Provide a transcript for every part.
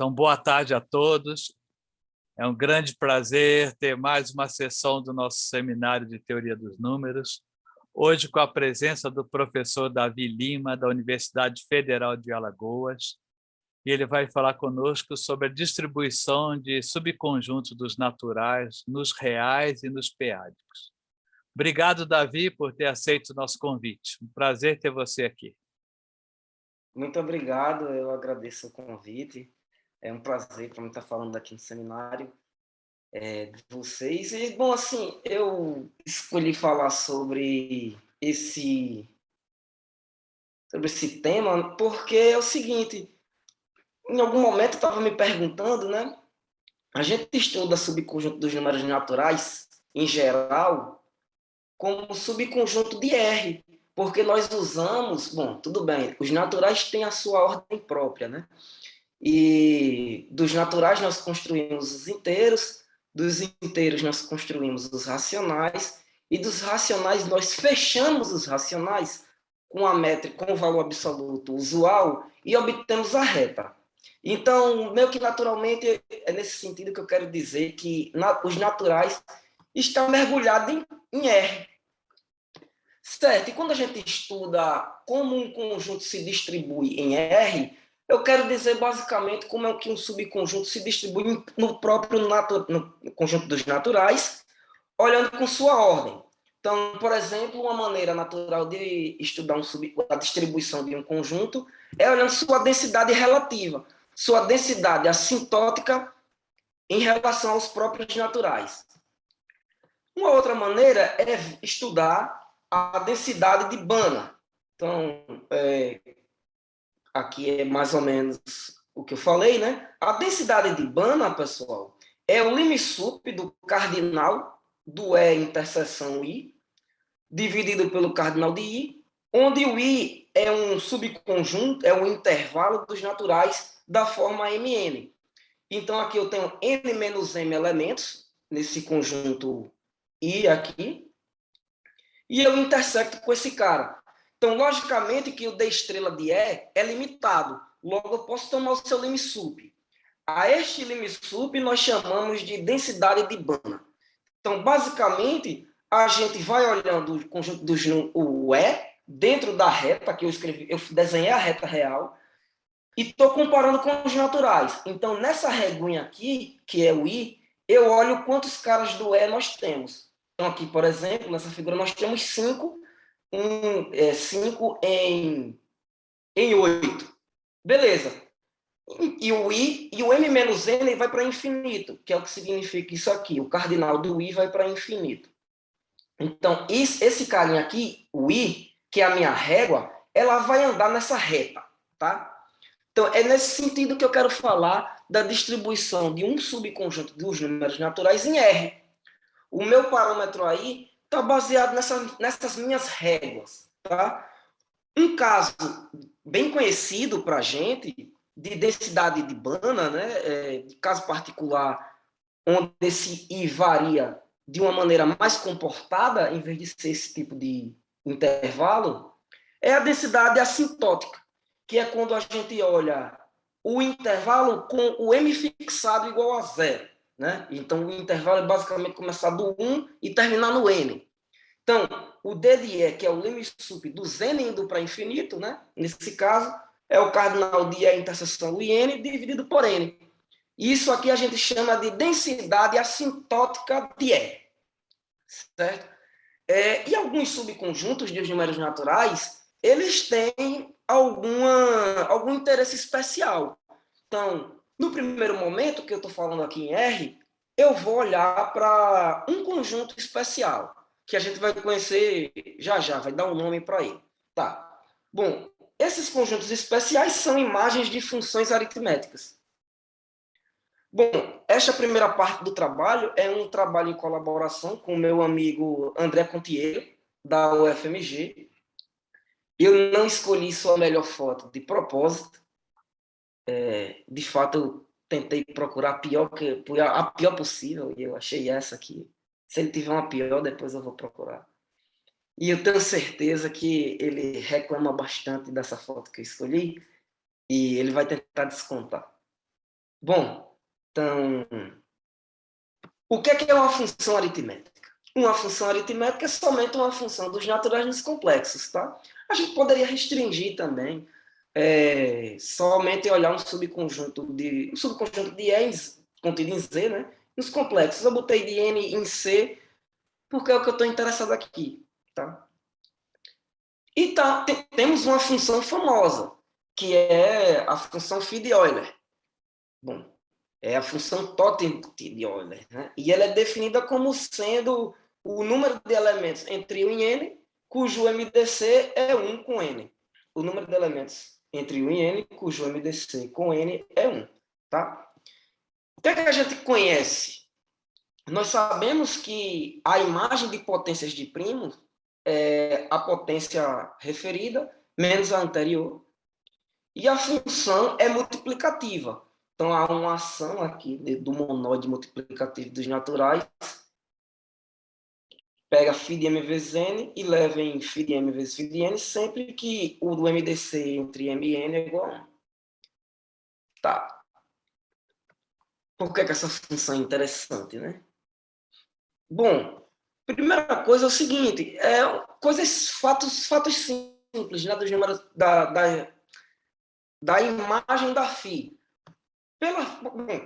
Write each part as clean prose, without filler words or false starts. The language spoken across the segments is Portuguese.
Então, boa tarde a todos. É um grande prazer ter mais uma sessão do nosso seminário de Teoria dos Números, hoje com a presença do professor Davi Lima, da Universidade Federal de Alagoas, e ele vai falar conosco sobre a distribuição de subconjuntos dos naturais nos reais e nos p-ádicos. Obrigado, Davi, por ter aceito o nosso convite. Um prazer ter você aqui. Muito obrigado, eu agradeço o convite. É um prazer para mim estar falando aqui no seminário de vocês. E, bom, assim, eu escolhi falar sobre esse tema porque é o seguinte, em algum momento eu estava me perguntando, né? A gente estuda subconjunto dos números naturais, em geral, como subconjunto de R, porque nós usamos, bom, tudo bem, os naturais têm a sua ordem própria, né? E dos naturais nós construímos os inteiros, dos inteiros nós construímos os racionais, e dos racionais nós fechamos os racionais com a métrica, com o valor absoluto usual e obtemos a reta. Então, meio que naturalmente, é nesse sentido que eu quero dizer que os naturais estão mergulhados em R. Certo, e quando a gente estuda como um conjunto se distribui em R, eu quero dizer basicamente como é que um subconjunto se distribui no próprio no conjunto dos naturais, olhando com sua ordem. Então, por exemplo, uma maneira natural de estudar a distribuição de um conjunto é olhando sua densidade relativa, sua densidade assintótica em relação aos próprios naturais. Uma outra maneira é estudar a densidade de Banach. Então, aqui é mais ou menos o que eu falei, né? A densidade de Banach, pessoal, é o limsup do cardinal do E interseção I, dividido pelo cardinal de I, onde o I é um subconjunto, é um intervalo dos naturais da forma Mn. Então, aqui eu tenho n menos m elementos nesse conjunto I aqui, e eu intersecto com esse cara. Então, logicamente que o D estrela de E é limitado. Logo, eu posso tomar o seu limsup. A este limsup nós chamamos de densidade de Banach. Então, basicamente, a gente vai olhando o conjunto dos o E dentro da reta que eu escrevi, eu desenhei a reta real e estou comparando com os naturais. Então, nessa reguinha aqui, que é o I, eu olho quantos caras do E nós temos. Então, aqui, por exemplo, nessa figura nós temos 5, 5 em 8. Beleza. E o I e o M menos N vai para infinito, que é o que significa isso aqui. O cardinal do I vai para infinito. Então, esse carinha aqui, o I, que é a minha régua, ela vai andar nessa reta, tá? Então, é nesse sentido que eu quero falar da distribuição de um subconjunto dos números naturais em R. O meu parâmetro aí está baseado nessas minhas réguas, tá? Um caso bem conhecido para a gente, de densidade de Banach, né, de caso particular, onde esse I varia de uma maneira mais comportada, em vez de ser esse tipo de intervalo, é a densidade assintótica, que é quando a gente olha o intervalo com o M fixado igual a zero. Né? Então, o intervalo é basicamente começar do 1 e terminar no N. Então, o D de E, que é o limsup dos N indo para infinito, né? Nesse caso, é o cardinal de E interseção IN dividido por N. Isso aqui a gente chama de densidade assintótica de E. Certo? E alguns subconjuntos de números naturais, eles têm algum interesse especial. Então, no primeiro momento que eu estou falando aqui em R, eu vou olhar para um conjunto especial, que a gente vai conhecer já, vai dar um nome para ele. Tá. Bom, esses conjuntos especiais são imagens de funções aritméticas. Bom, esta primeira parte do trabalho é um trabalho em colaboração com o meu amigo André Contiero, da UFMG. Eu não escolhi sua melhor foto de propósito. De fato, eu tentei procurar a pior possível e eu achei essa aqui. Se ele tiver uma pior, depois eu vou procurar. E eu tenho certeza que ele reclama bastante dessa foto que eu escolhi e ele vai tentar descontar. Bom, então, o que é uma função aritmética? Uma função aritmética é somente uma função dos naturais nos complexos, tá? A gente poderia restringir também, somente olhar um subconjunto de n contido em Z, né? Nos complexos. Eu botei de n em C porque é o que eu estou interessado aqui, tá? E temos uma função famosa, que é a função phi de Euler. Bom, é a função totem de Euler, né? E ela é definida como sendo o número de elementos entre 1 e n, cujo MDC é 1 com n. O número de elementos entre 1 e n, cujo MDC com n é 1. Tá? O que é que a gente conhece? Nós sabemos que a imagem de potências de primos é a potência referida menos a anterior, e a função é multiplicativa. Então, há uma ação aqui do monóide multiplicativo dos naturais, pega φ de m vezes n e leva em φ de m vezes φ de n, sempre que o do MDC entre m e n é igual a 1. Tá. Por que essa função é interessante, né? Bom, primeira coisa é o seguinte, fatos simples, né, dos números da imagem da φ.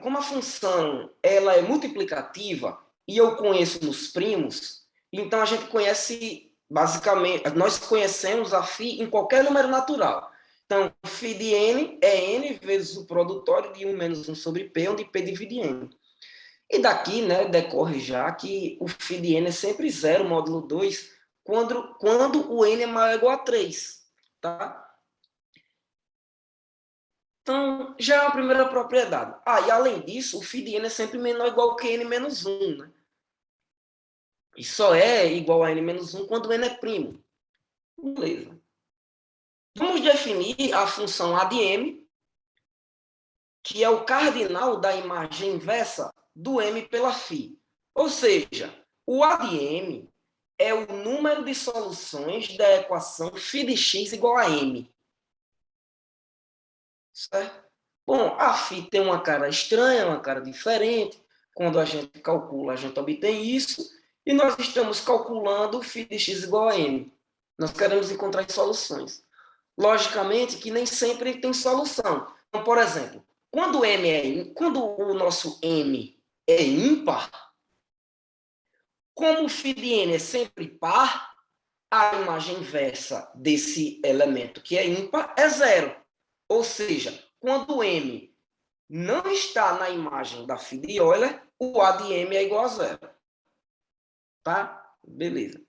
Como a função ela é multiplicativa e eu conheço nos primos, então a gente conhece, basicamente, nós conhecemos a φ em qualquer número natural. Então, φ de n é n vezes o produtório de 1 menos 1 sobre p, onde p divide n. E daqui, né, decorre já que o φ de n é sempre 0 módulo 2 quando o n é maior ou igual a 3. Tá? Então, já é a primeira propriedade. E além disso, o φ de n é sempre menor ou igual que n menos 1. Né? E só é igual a n menos 1 quando n é primo. Beleza. Vamos definir a função a de m, que é o cardinal da imagem inversa do m pela φ. Ou seja, o a de m é o número de soluções da equação φ de x igual a m. Certo? Bom, a φ tem uma cara estranha, uma cara diferente. Quando a gente calcula, a gente obtém isso. E nós estamos calculando φ de x igual a m. Nós queremos encontrar soluções. Logicamente que nem sempre tem solução. Então, por exemplo, quando o nosso m é ímpar, como o φ de n é sempre par, a imagem inversa desse elemento que é ímpar é zero. Ou seja, quando m não está na imagem da φ de Euler, o a de m é igual a zero. Tá? Beleza.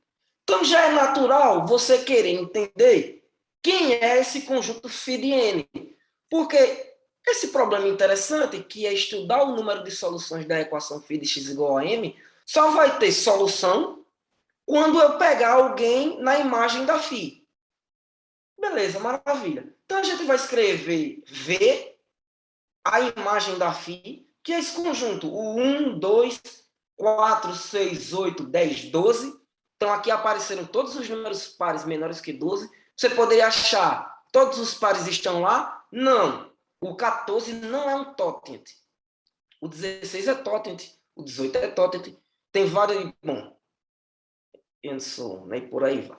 Então já é natural você querer entender quem é esse conjunto φ de n. Porque esse problema interessante, que é estudar o número de soluções da equação φ de x igual a m, só vai ter solução quando eu pegar alguém na imagem da φ. Beleza, maravilha. Então a gente vai escrever V, a imagem da φ, que é esse conjunto, o 1, 2, 4, 6, 8, 10, 12. Então aqui apareceram todos os números pares menores que 12. Você poderia achar, todos os pares estão lá? Não. O 14 não é um totient. O 16 é totient. O 18 é totient. Tem vários... Bom, né, e por aí vai.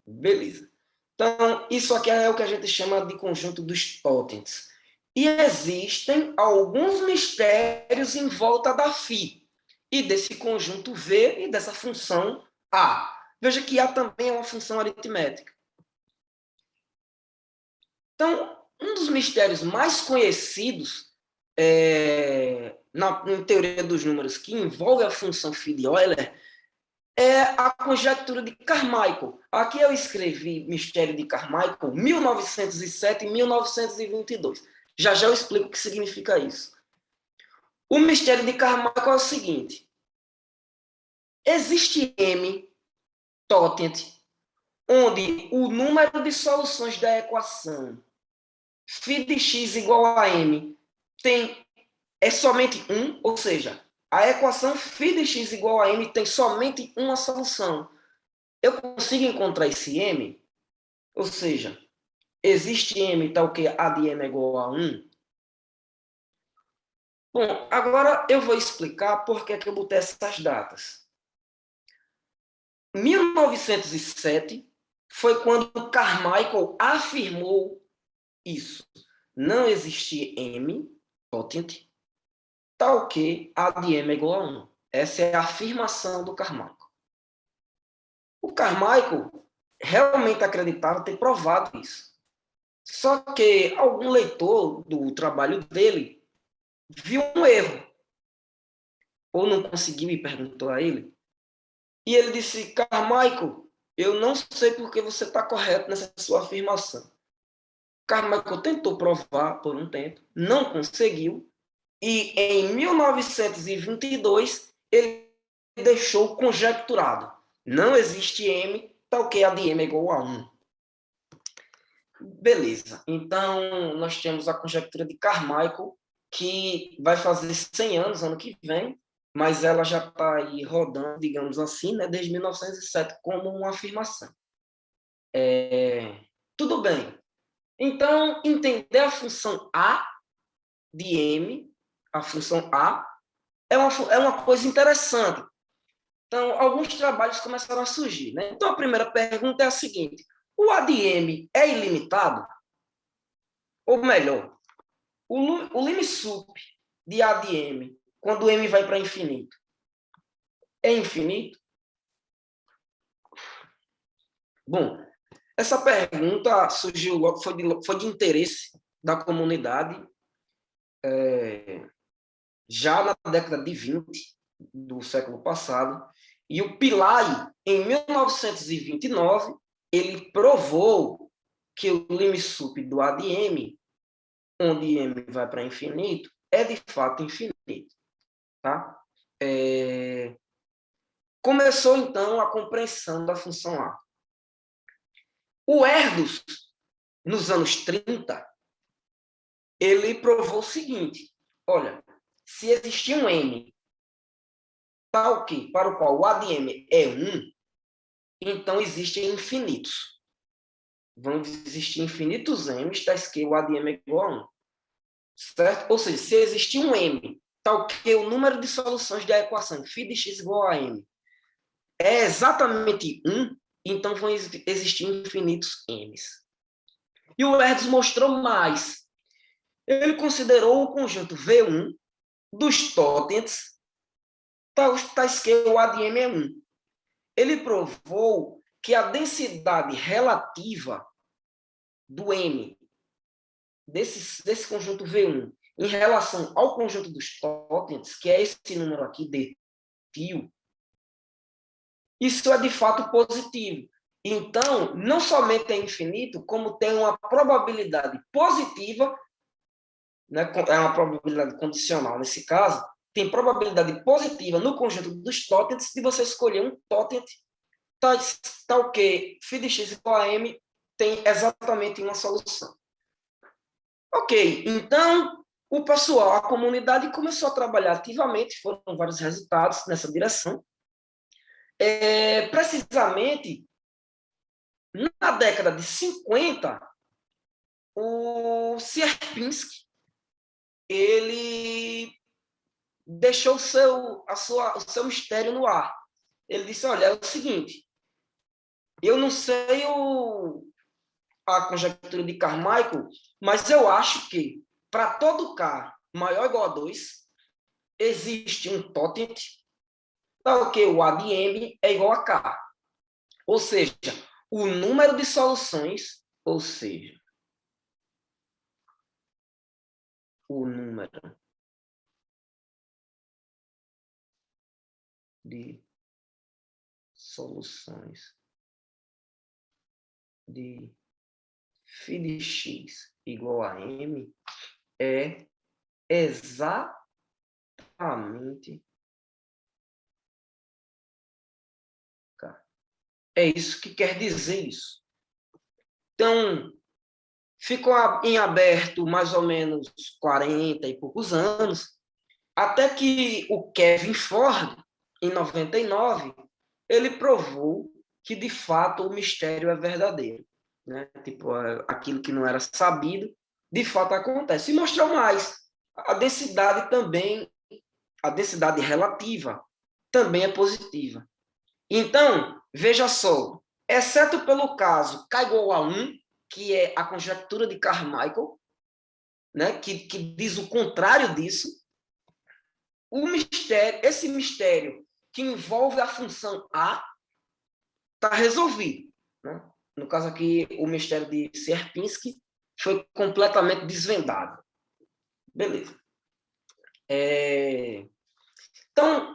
Beleza. Então, isso aqui é o que a gente chama de conjunto dos totents. E existem alguns mistérios em volta da φ, e desse conjunto V e dessa função A. Veja que A também é uma função aritmética. Então, um dos mistérios mais conhecidos em teoria dos números que envolve a função φ de Euler é a conjectura de Carmichael. Aqui eu escrevi Mistério de Carmichael, 1907 e 1922. Já já eu explico o que significa isso. O mistério de Carmichael é o seguinte. Existe M, totient, onde o número de soluções da equação φ de x igual a m é somente 1, ou seja, a equação φ de x igual a m tem somente uma solução. Eu consigo encontrar esse m? Ou seja, existe M, tá o quê? A de M é igual a 1? Bom, agora eu vou explicar por que eu botei essas datas. 1907 foi quando Carmichael afirmou isso. Não existe M, potente, tal que A de M é igual a 1. Essa é a afirmação do Carmichael. O Carmichael realmente acreditava ter provado isso. Só que algum leitor do trabalho dele viu um erro, ou não conseguiu e perguntou a ele. E ele disse, Carmichael, eu não sei por que você está correto nessa sua afirmação. Carmichael tentou provar por um tempo, não conseguiu, e em 1922 ele deixou conjecturado. Não existe M, tal que a de M é igual a 1. Beleza. Então, nós temos a conjectura de Carmichael, que vai fazer 100 anos ano que vem, mas ela já está aí rodando, digamos assim, né, desde 1907, como uma afirmação. Tudo bem. Então, entender a função A de M, a função A, é uma coisa interessante. Então, alguns trabalhos começaram a surgir. Né? Então, a primeira pergunta é a seguinte: o A de M é ilimitado? Ou melhor, o limsup de A de M, quando M vai para infinito, é infinito? Bom, essa pergunta surgiu logo, foi de interesse da comunidade já na década de 20 do século passado, e o Pillai, em 1929, ele provou que o limsup do A de M, onde M vai para infinito, é de fato infinito. Tá? Começou, então, a compreensão da função A. O Erdős, nos anos 30, ele provou o seguinte: olha, se existir um M tal que, para o qual o A de M é 1, então existem infinitos. Vão existir infinitos M's tais que o A de M é igual a 1. Certo? Ou seja, se existir um M tal que o número de soluções da equação φ de x igual a M é exatamente 1, então vão existir infinitos M's. E o Erdős mostrou mais. Ele considerou o conjunto V1 dos tótens, tais que o A de M é 1. Ele provou que a densidade relativa do M, desse conjunto V1, em relação ao conjunto dos tótens, que é esse número aqui, d tio, isso é de fato positivo. Então, não somente é infinito, como tem uma probabilidade positiva, né, é uma probabilidade condicional nesse caso, tem probabilidade positiva no conjunto dos tótens de você escolher um tótem tal que φ de x igual a m tem exatamente uma solução. Ok, então o pessoal, a comunidade começou a trabalhar ativamente, foram vários resultados nessa direção. Precisamente, na década de 50, o Sierpinski, ele deixou o seu mistério no ar. Ele disse, olha, é o seguinte, eu não sei a conjectura de Carmichael, mas eu acho que para todo K maior ou igual a 2, existe um tótem tal que o A de M é igual a K. Ou seja, o número de soluções, ou seja, o número de soluções de φ de x igual a m é exatamente K. É isso que quer dizer isso. Então, ficou em aberto mais ou menos 40 e poucos anos, até que o Kevin Ford, em 99, ele provou que, de fato, o mistério é verdadeiro. né? Tipo, aquilo que não era sabido, de fato acontece. E mostrou mais. A densidade também, a densidade relativa também é positiva. Então, veja só, exceto pelo caso K igual a 1, que é a conjectura de Carmichael, né, que diz o contrário disso, esse mistério que envolve a função A está resolvido. Né? No caso aqui, o mistério de Sierpinski foi completamente desvendado. Beleza. Então,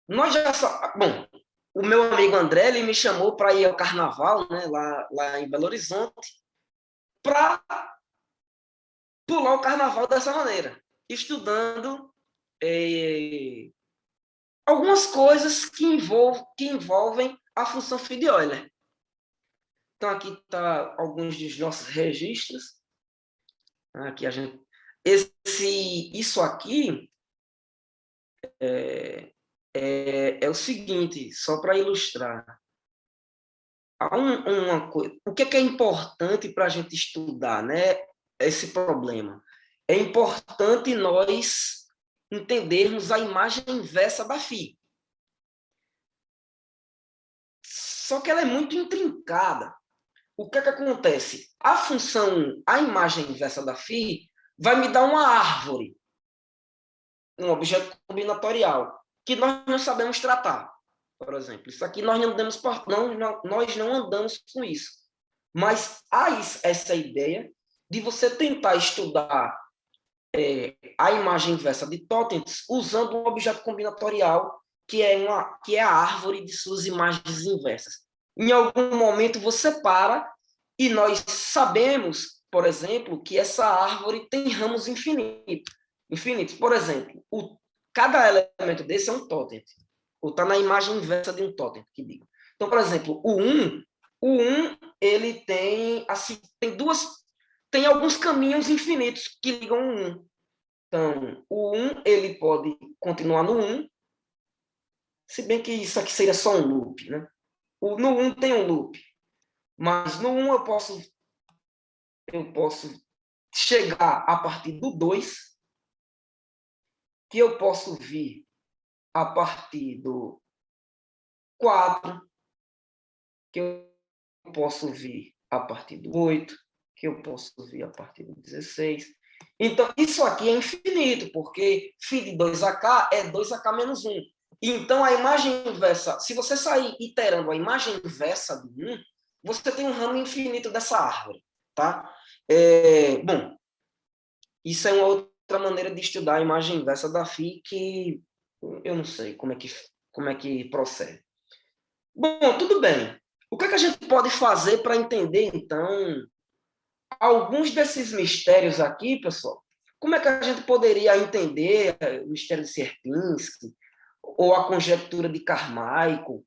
nós já... Bom, o meu amigo André, ele me chamou para ir ao carnaval, né, lá em Belo Horizonte, para pular o carnaval dessa maneira, estudando algumas coisas que envolvem a função phi de Euler. Então, aqui está alguns dos nossos registros. Aqui a gente... Isso aqui é o seguinte, só para ilustrar. Há uma coisa. O que é importante para a gente estudar, né, esse problema? É importante nós entendermos a imagem inversa da phi. Só que ela é muito intrincada. O que é que acontece? A imagem inversa da phi, vai me dar uma árvore, um objeto combinatorial, que nós não sabemos tratar, por exemplo. Isso aqui nós não andamos com isso. Mas há essa ideia de você tentar estudar a imagem inversa de Totens usando um objeto combinatorial que é a árvore de suas imagens inversas. Em algum momento você para e nós sabemos, por exemplo, que essa árvore tem ramos infinitos. Por exemplo, cada elemento desse é um totem, ou está na imagem inversa de um totem, que digo. Então, por exemplo, o 1 ele tem assim, tem alguns caminhos infinitos que ligam o 1. Então, o 1 ele pode continuar no 1, se bem que isso aqui seria só um loop, né? No 1 tem um loop, mas no 1 eu posso chegar a partir do 2, que eu posso vir a partir do 4, que eu posso vir a partir do 8, que eu posso vir a partir do 16. Então, isso aqui é infinito, porque φ de 2ak é 2ak menos 1. Então, a imagem inversa, se você sair iterando a imagem inversa do 1, você tem um ramo infinito dessa árvore. Tá? Bom, isso é uma outra maneira de estudar a imagem inversa da φ, que eu não sei como é que procede. Bom, tudo bem. O que é que a gente pode fazer para entender, então, alguns desses mistérios aqui, pessoal? Como é que a gente poderia entender o mistério de Sierpinski ou a conjectura de Carmichael,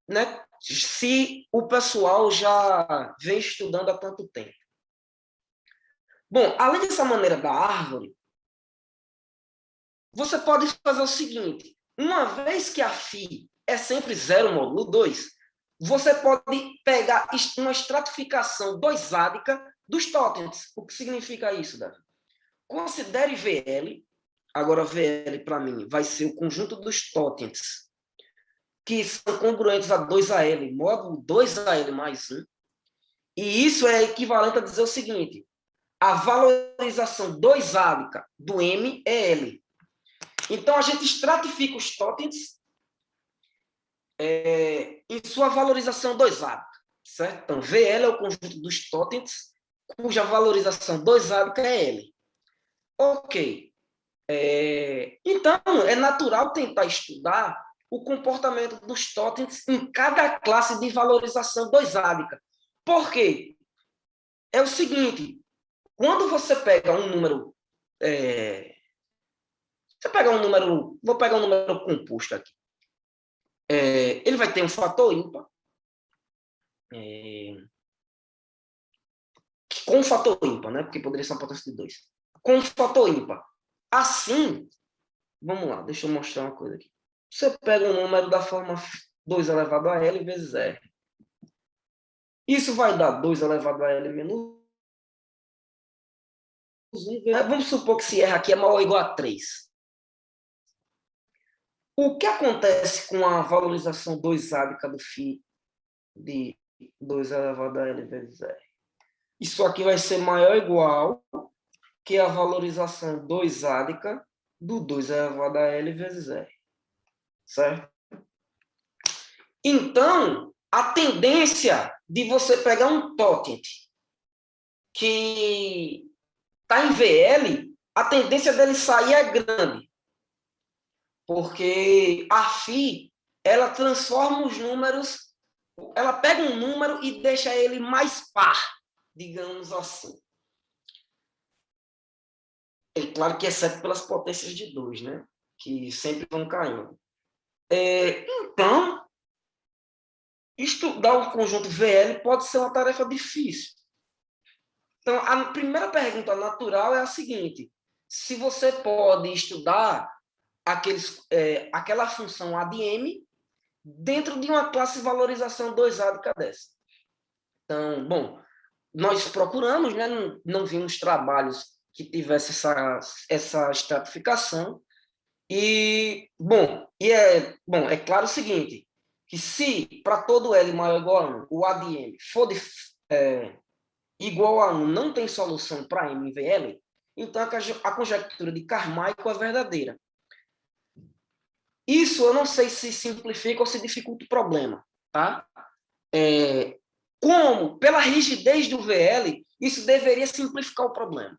né? Se o pessoal já vem estudando há tanto tempo? Bom, além dessa maneira da árvore, você pode fazer o seguinte: uma vez que a φ é sempre 0 módulo 2, você pode pegar uma estratificação doisádica dos totens. O que significa isso, Davi? Considere VL. Agora, VL, para mim, vai ser o conjunto dos totens que são congruentes a 2AL, módulo 2AL mais 1. E isso é equivalente a dizer o seguinte: a valorização doisádica do M é L. Então, a gente estratifica os totens em sua valorização doisádica, certo? Então, VL é o conjunto dos totens cuja valorização doisádica é L. Ok. Então, é natural tentar estudar o comportamento dos totens em cada classe de valorização doisádica. Por quê? É o seguinte: quando você pega um número... vou pegar um número composto aqui. Ele vai ter um fator ímpar, com um fator ímpar, né? Porque poderia ser uma potência de 2. Com um fator ímpar. Assim, vamos lá, deixa eu mostrar uma coisa aqui. Você pega um número da forma 2 elevado a L vezes R. Isso vai dar 2 elevado a L menos 1. Vamos supor que esse R aqui é maior ou igual a 3. O que acontece com a valorização 2ádica do φ de 2 elevado a L vezes R? Isso aqui vai ser maior ou igual que a valorização 2ádica do 2 elevado a L vezes R. Certo? Então, a tendência de você pegar um totient que está em VL, a tendência dele sair é grande. Porque a φ, ela transforma os números, ela pega um número e deixa ele mais par, digamos assim. É claro que exceto pelas potências de 2, né? Que sempre vão caindo. Então, estudar o conjunto VL pode ser uma tarefa difícil. Então, a primeira pergunta natural é a seguinte: se você pode estudar aquela função A de M dentro de uma classe de valorização 2ádica dessa. Então, bom, nós procuramos, né, não vimos trabalhos que tivessem essa estratificação. E, é claro o seguinte, que se para todo L maior ou igual a 1, o A de M for igual a 1 não tem solução para M em VL, então a conjectura de Carmichael é verdadeira. Isso eu não sei se simplifica ou se dificulta o problema. Tá? Como, pela rigidez do VL, isso deveria simplificar o problema.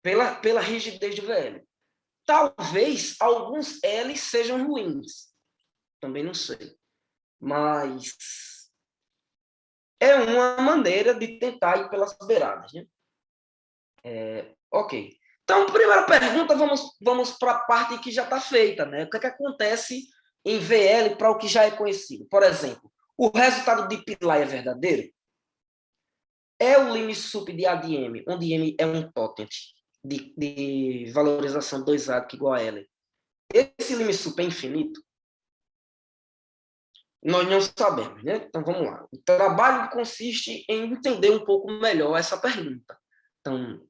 Pela rigidez do VL. Talvez alguns L sejam ruins. Também não sei. Mas é uma maneira de tentar ir pelas beiradas. Né? Ok. Então, primeira pergunta, vamos para a parte que já está feita. Né? O que acontece em VL para o que já é conhecido? Por exemplo, o resultado de Pillai é verdadeiro? É o limite sup de A de M, onde M é um totient de valorização 2ádica igual a L. Esse limite sup é infinito? Nós não sabemos, né? Então, vamos lá. O trabalho consiste em entender um pouco melhor essa pergunta. Então,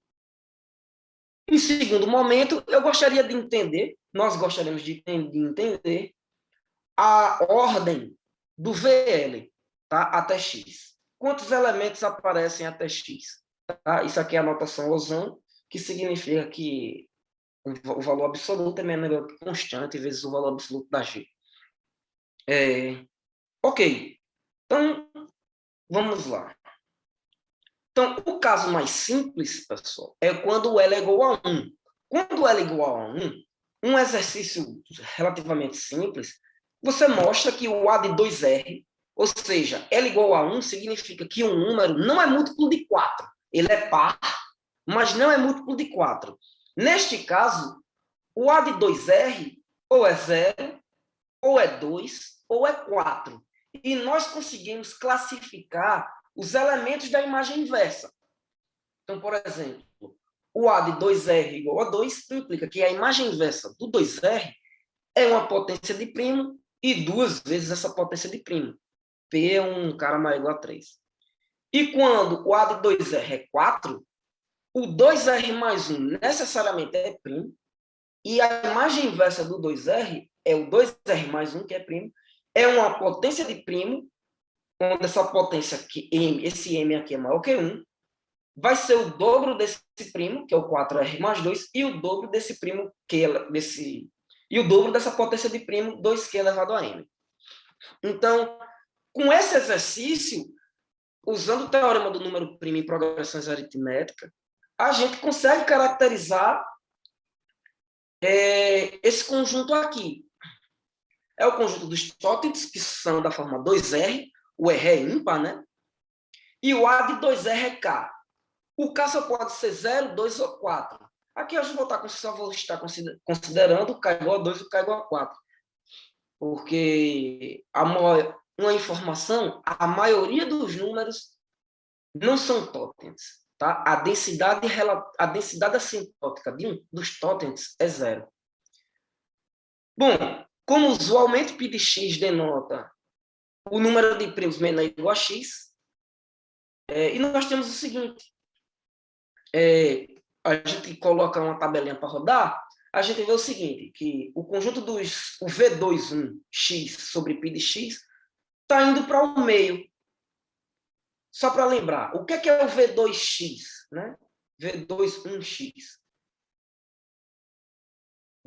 em segundo momento, eu gostaria de entender, nós gostaríamos de entender a ordem do VL, tá? Até X. Quantos elementos aparecem até X? Tá? Isso aqui é a notação Lausanne, que significa que o valor absoluto é menor que constante vezes o valor absoluto da G. Ok. Então, vamos lá. Então, o caso mais simples, pessoal, é quando o L é igual a 1. Quando o L é igual a 1, um exercício relativamente simples, você mostra que o A de 2R, ou seja, L igual a 1 significa que um número não é múltiplo de 4. Ele é par, mas não é múltiplo de 4. Neste caso, o A de 2R ou é 0, ou é 2, ou é 4. E nós conseguimos classificar os elementos da imagem inversa. Então, por exemplo, o A de 2R igual a 2 implica que a imagem inversa do 2R é uma potência de primo e 2 vezes essa potência de primo. P é um cara maior ou igual a 3. E quando o A de 2R é 4, o 2R mais 1 necessariamente é primo, e a imagem inversa do 2R é o 2R mais 1, que é primo, é uma potência de primo, onde essa potência aqui, M, esse M aqui é maior que 1, vai ser o dobro desse primo, que é o 4R mais 2, e o dobro desse primo, e o dobro dessa potência de primo, 2Q elevado a M. Então, com esse exercício, usando o teorema do número primo em progressões aritméticas, a gente consegue caracterizar esse conjunto aqui. É o conjunto dos totents, que são da forma 2R, o R é ímpar, né? E o A de 2R é K. O K só pode ser 0, 2 ou 4. Aqui eu só vou estar considerando o K igual a 2 e o K igual a 4. Porque uma informação, a maioria dos números não são totents. Tá? A densidade assintótica dos totents é 0. Bom, Como usualmente π de x denota o número de primos menor ou igual a x, e nós temos o seguinte, a gente coloca uma tabelinha para rodar, a gente vê o seguinte, que o conjunto o V21x sobre π de x está indo para o meio. Só para lembrar, o que é o V2x? Né? V21x.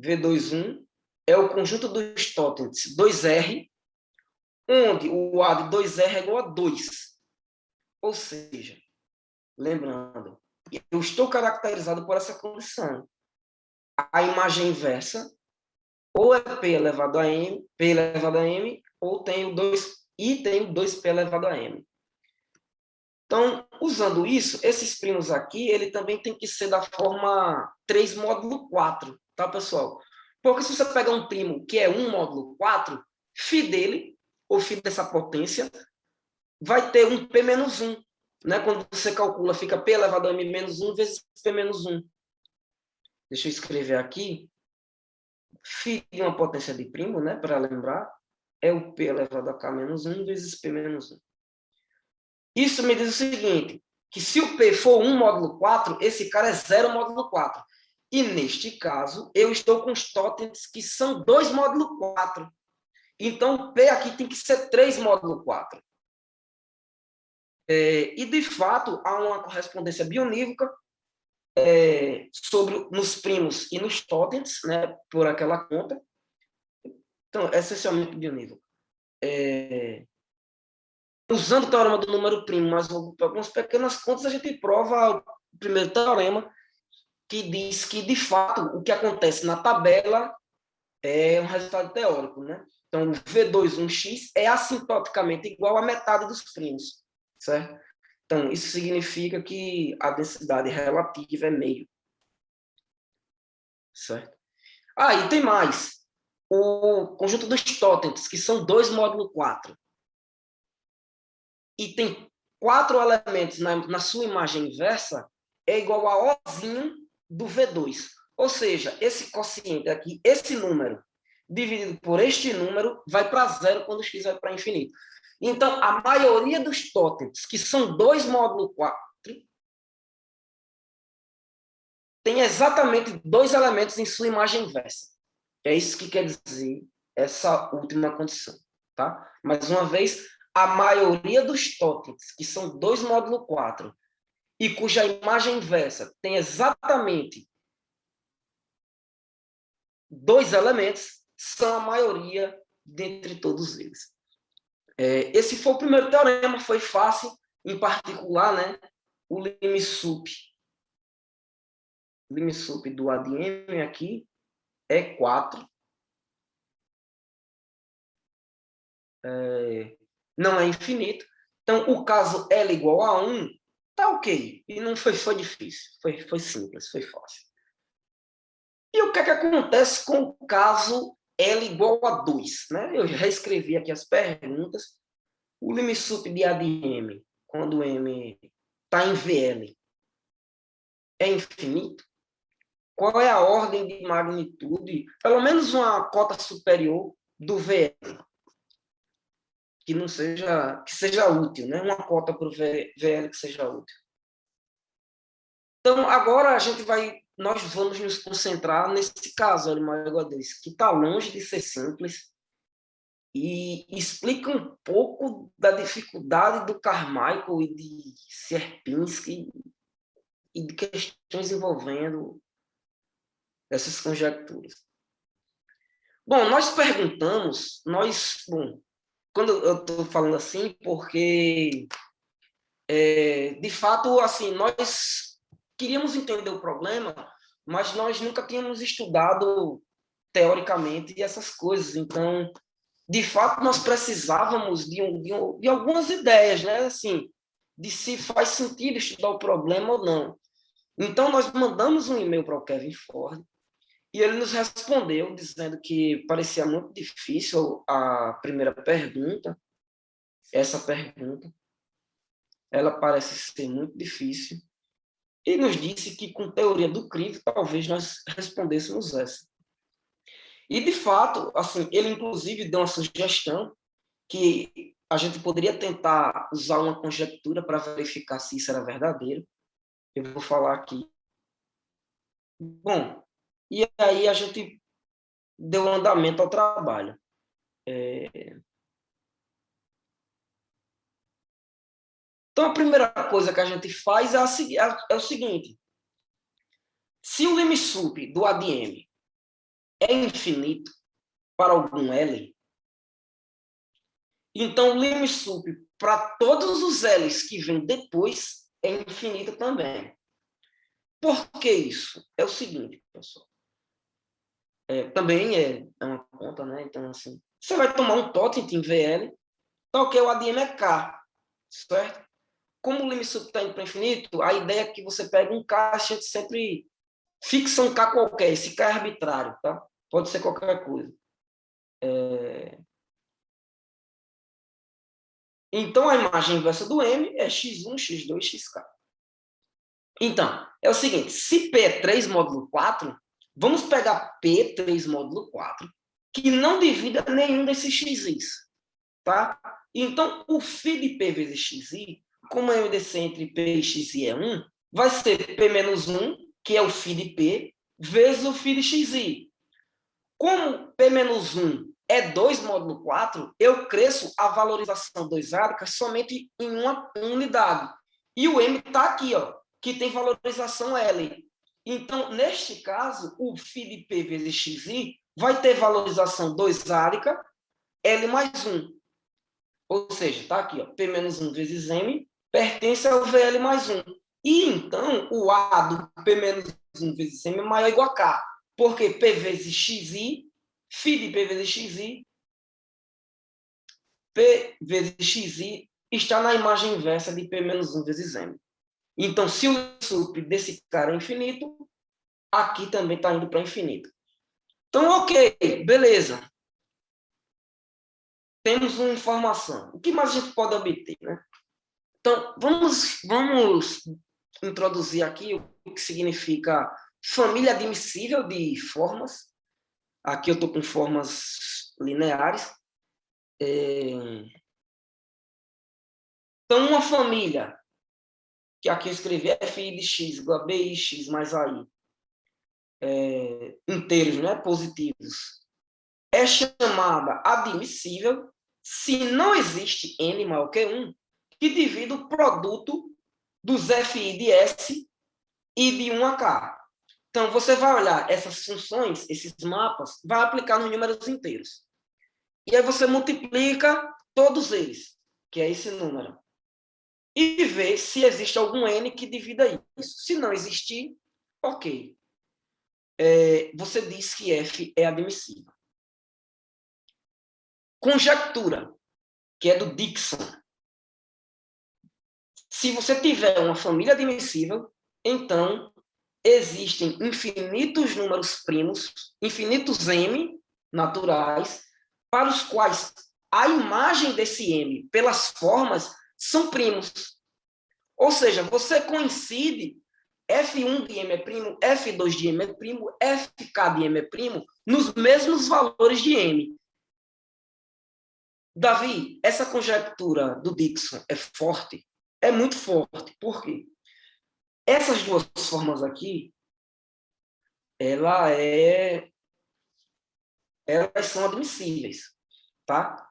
V21 é o conjunto dos tótens 2R, onde o A de 2R é igual a 2. Ou seja, lembrando, eu estou caracterizado por essa condição. A imagem inversa, ou é P elevado a M, P elevado a M, ou tenho 2P elevado a M. Então, usando isso, esses primos aqui, ele também tem que ser da forma 3 módulo 4, tá, pessoal? Porque se você pegar um primo que é 1 módulo 4, φ dele, ou φ dessa potência, vai ter um P menos 1. Né? Quando você calcula, fica P elevado a M menos 1 vezes P menos 1. Deixa eu escrever aqui. φ de uma potência de primo, né, para lembrar, é o P elevado a K menos 1 vezes P menos 1. Isso me diz o seguinte, que se o P for 1 módulo 4, esse cara é 0 módulo 4. E, neste caso, eu estou com os tótens que são 2 módulo 4. Então, o P aqui tem que ser 3 módulo 4. E, de fato, há uma correspondência bionívoca nos primos e nos tótens, né, por aquela conta. Então, é essencialmente bionívoca. Usando o teorema do número primo, mas algumas pequenas contas, a gente prova o primeiro teorema, que diz que, de fato, o que acontece na tabela é um resultado teórico. Né? Então, o V21x é assintoticamente igual à metade dos primos. Certo? Então, isso significa que a densidade relativa é meio. Certo? E tem mais. O conjunto dos tótens, que são 2 módulo 4. E tem 4 elementos na sua imagem inversa, é igual a Ozinho do V2. Ou seja, esse quociente aqui, esse número, dividido por este número, vai para zero quando x vai para infinito. Então, a maioria dos tótens, que são 2 módulo 4, tem exatamente 2 elementos em sua imagem inversa. É isso que quer dizer essa última condição. Tá? Mais uma vez, a maioria dos tótens, que são 2 módulo 4, e cuja imagem inversa tem exatamente 2 elementos, são a maioria dentre todos eles. Esse foi o primeiro teorema, foi fácil, em particular, né, o limsup do A de M aqui é 4. Não é infinito. Então, o caso L igual a 1, tá ok. E não foi difícil. Foi simples, foi fácil. E o que é que acontece com o caso L igual a 2? Né? Eu já escrevi aqui as perguntas. O limsup de A de M, quando M está em VL, é infinito? Qual é a ordem de magnitude, pelo menos uma cota superior do VL? Que seja útil, né? Uma cota para o VL que seja útil. Então, agora nós vamos nos concentrar nesse caso, L maior ou igual a 2, que está longe de ser simples e explica um pouco da dificuldade do Carmichael e de Sierpinski e de questões envolvendo essas conjecturas. Bom, nós perguntamos, quando eu estou falando assim, porque, de fato, assim, nós queríamos entender o problema, mas nós nunca tínhamos estudado teoricamente essas coisas. Então, de fato, nós precisávamos de algumas ideias, né? Assim, de se faz sentido estudar o problema ou não. Então, nós mandamos um e-mail para o Kevin Ford, e ele nos respondeu dizendo que parecia muito difícil a primeira pergunta, essa pergunta. Ela parece ser muito difícil. E nos disse que, com teoria do crivo, talvez nós respondêssemos essa. E, de fato, assim, ele, inclusive, deu uma sugestão que a gente poderia tentar usar uma conjectura para verificar se isso era verdadeiro. Eu vou falar aqui. Bom, e aí a gente deu andamento ao trabalho. Então, a primeira coisa que a gente faz é o seguinte. Se o limsup do ADM é infinito para algum L, então o limsup para todos os L's que vêm depois é infinito também. Por que isso? É o seguinte, pessoal. Também é uma conta, né? Então, assim, você vai tomar um totem em VL, tal que o ADM é K, certo? Como o limsup está indo para infinito, a ideia é que você pega um K, a gente sempre fixa um K qualquer, esse K é arbitrário, tá? Pode ser qualquer coisa. Então, a imagem inversa do M é x1, x2, xk. Então, é o seguinte, se P é 3 módulo 4, vamos pegar P 3 módulo 4, que não divida nenhum desses xis, tá? Então, o φ de P vezes xi, como a MDC entre P e xi é 1, vai ser P menos 1, que é o φ de P, vezes o φ de xi. Como P menos 1 é 2 módulo 4, eu cresço a valorização 2 árica somente em uma unidade. E o M está aqui, ó, que tem valorização L. Então, neste caso, o φ de P vezes xi vai ter valorização 2 árica, L mais 1. Ou seja, está aqui, ó, P menos 1 vezes M pertence ao VL mais 1. E então, o A do P menos 1 vezes M é maior ou igual a K. Porque P vezes xi, φ de P vezes xi, P vezes xi está na imagem inversa de P menos 1 vezes M. Então, se o sup desse cara é infinito, aqui também está indo para infinito. Então, ok, beleza. Temos uma informação. O que mais a gente pode obter, né? Então, vamos introduzir aqui o que significa família admissível de formas. Aqui eu estou com formas lineares. Então, uma família, que aqui eu escrevi f de x igual a bx mais ai, inteiros, né, positivos, é chamada admissível se não existe n maior que 1 que divida o produto dos fi de s e de 1 a k. Então, você vai olhar essas funções, esses mapas, vai aplicar nos números inteiros. E aí você multiplica todos eles, que é esse número. E ver se existe algum n que divida isso. Se não existir, ok. Você diz que f é admissível. Conjectura, que é do Dixon. Se você tiver uma família admissível, então existem infinitos números primos, infinitos m naturais, para os quais a imagem desse m, pelas formas, são primos. Ou seja, você coincide F1 de M é primo, F2 de M é primo, FK de M é primo, nos mesmos valores de M. Davi, essa conjectura do Dixon é forte? É muito forte. Por quê? Essas duas formas aqui, elas são admissíveis, tá?